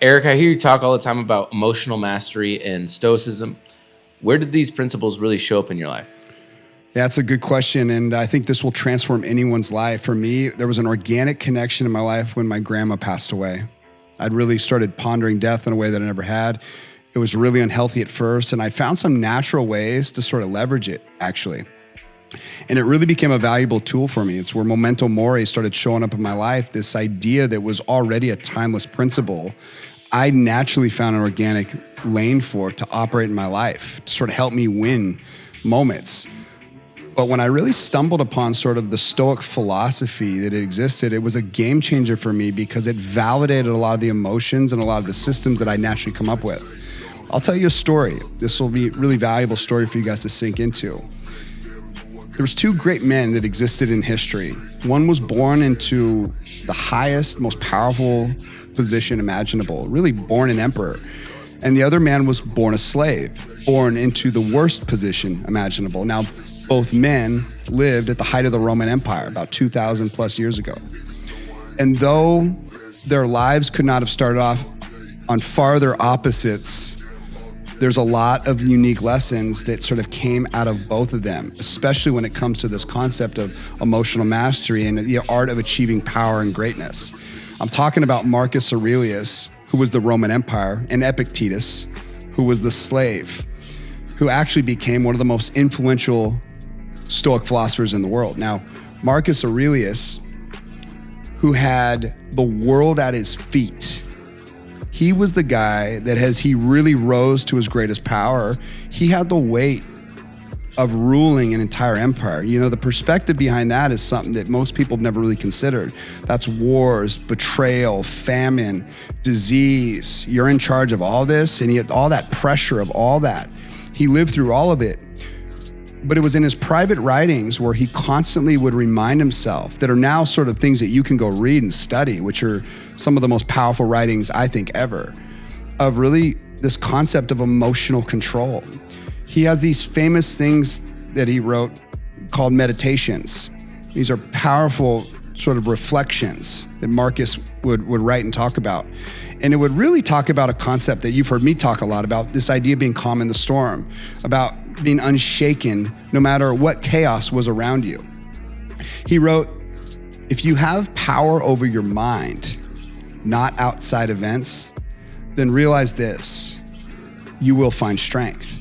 Eric, I hear you talk all the time about emotional mastery and Stoicism. Where did these principles really show up in your life? Yeah, that's a good question, and I think this will transform anyone's life. For me, there was an organic connection in my life when my grandma passed away. I'd really started pondering death in a way that I never had. It was really unhealthy at first, and I found some natural ways to sort of leverage it, actually. And it really became a valuable tool for me. It's where memento mori started showing up in my life, this idea that was already a timeless principle. I naturally found an organic lane for it to operate in my life, to sort of help me win moments. But when I really stumbled upon sort of the Stoic philosophy that existed, it was a game changer for me because it validated a lot of the emotions and a lot of the systems that I naturally come up with. I'll tell you a story. This will be a really valuable story for you guys to sink into. There was two great men that existed in history. One was born into the highest, most powerful position imaginable, really born an emperor. And the other man was born a slave, born into the worst position imaginable. Now, both men lived at the height of the Roman Empire about 2,000 plus years ago. And though their lives could not have started off on farther opposites, there's a lot of unique lessons that sort of came out of both of them, especially when it comes to this concept of emotional mastery and the art of achieving power and greatness. I'm talking about Marcus Aurelius, who was the Roman Empire, and Epictetus, who was the slave, who actually became one of the most influential Stoic philosophers in the world. Now, Marcus Aurelius, who had the world at his feet, he was the guy that as he really rose to his greatest power, he had the weight of ruling an entire empire. You know, the perspective behind that is something that most people have never really considered. That's wars, betrayal, famine, disease. You're in charge of all this, and he had all that pressure of all that. He lived through all of it. But it was in his private writings where he constantly would remind himself, that are now sort of things that you can go read and study, which are some of the most powerful writings I think ever, of really this concept of emotional control. He has these famous things that he wrote called meditations. These are powerful sort of reflections that Marcus would write and talk about. And it would really talk about a concept that you've heard me talk a lot about, this idea of being calm in the storm, about being unshaken no matter what chaos was around you. He wrote, if you have power over your mind, not outside events, then realize this, you will find strength.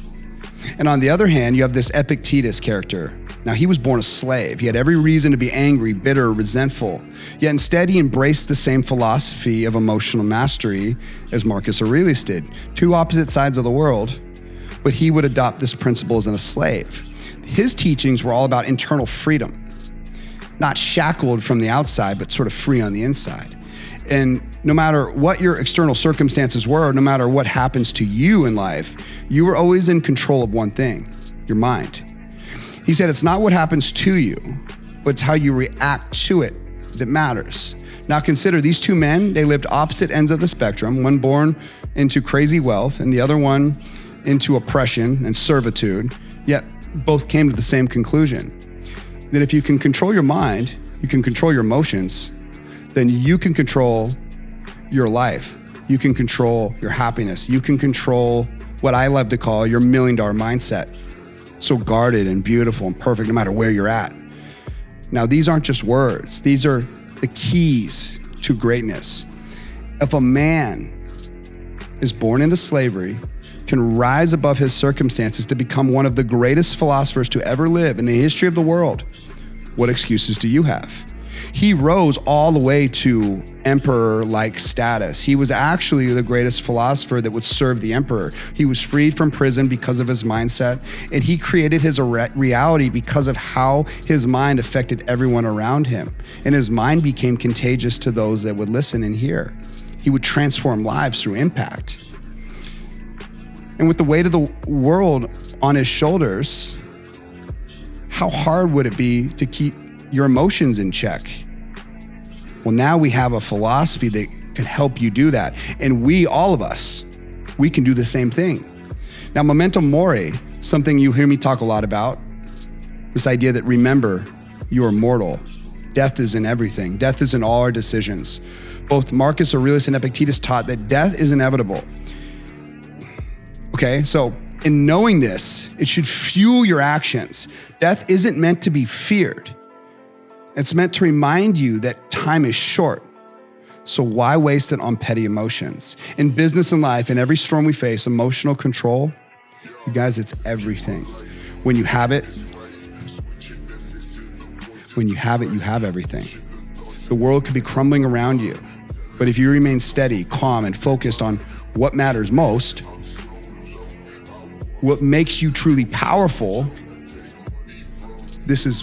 And on the other hand, you have this Epictetus character. Now, he was born a slave. He had every reason to be angry, bitter, resentful. Yet instead, he embraced the same philosophy of emotional mastery as Marcus Aurelius did. Two opposite sides of the world, but he would adopt this principle as a slave. His teachings were all about internal freedom, not shackled from the outside, but sort of free on the inside. And no matter what your external circumstances were, no matter what happens to you in life, you were always in control of one thing, your mind. He said, it's not what happens to you, but it's how you react to it that matters. Now consider these two men, they lived opposite ends of the spectrum, one born into crazy wealth and the other one into oppression and servitude, yet both came to the same conclusion, that if you can control your mind, you can control your emotions, then you can control your life. You can control your happiness. You can control what I love to call your $1 million mindset. So guarded and beautiful and perfect no matter where you're at. Now, these aren't just words. These are the keys to greatness. If a man is born into slavery, can rise above his circumstances to become one of the greatest philosophers to ever live in the history of the world, what excuses do you have? He rose all the way to emperor-like status. He was actually the greatest philosopher that would serve the emperor. He was freed from prison because of his mindset, and he created his reality because of how his mind affected everyone around him. And his mind became contagious to those that would listen and hear. He would transform lives through impact. And with the weight of the world on his shoulders, how hard would it be to keep your emotions in check? Well, now we have a philosophy that can help you do that. And we, all of us, we can do the same thing. Now, memento mori, something you hear me talk a lot about, this idea that remember, you are mortal. Death is in everything. Death is in all our decisions. Both Marcus Aurelius and Epictetus taught that death is inevitable. Okay, so in knowing this, it should fuel your actions. Death isn't meant to be feared. It's meant to remind you that time is short. So why waste it on petty emotions? In business and life, in every storm we face, emotional control, you guys, it's everything. When you have it, you have everything. The world could be crumbling around you, but if you remain steady, calm, and focused on what matters most, what makes you truly powerful, this is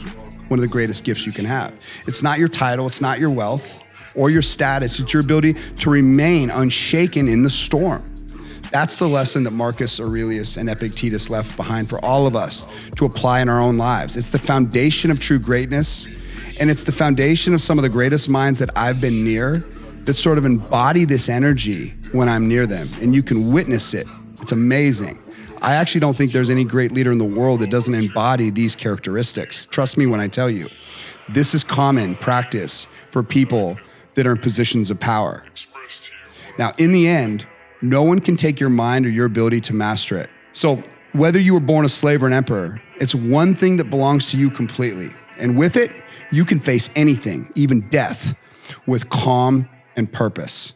one of the greatest gifts you can have. It's not your title, it's not your wealth or your status, it's your ability to remain unshaken in the storm. That's the lesson that Marcus Aurelius and Epictetus left behind for all of us to apply in our own lives. It's the foundation of true greatness, and it's the foundation of some of the greatest minds that I've been near that sort of embody this energy when I'm near them, and you can witness it. It's amazing. I actually don't think there's any great leader in the world that doesn't embody these characteristics. Trust me when I tell you, this is common practice for people that are in positions of power. Now, in the end, no one can take your mind or your ability to master it. So whether you were born a slave or an emperor, it's one thing that belongs to you completely. And with it, you can face anything, even death, with calm and purpose.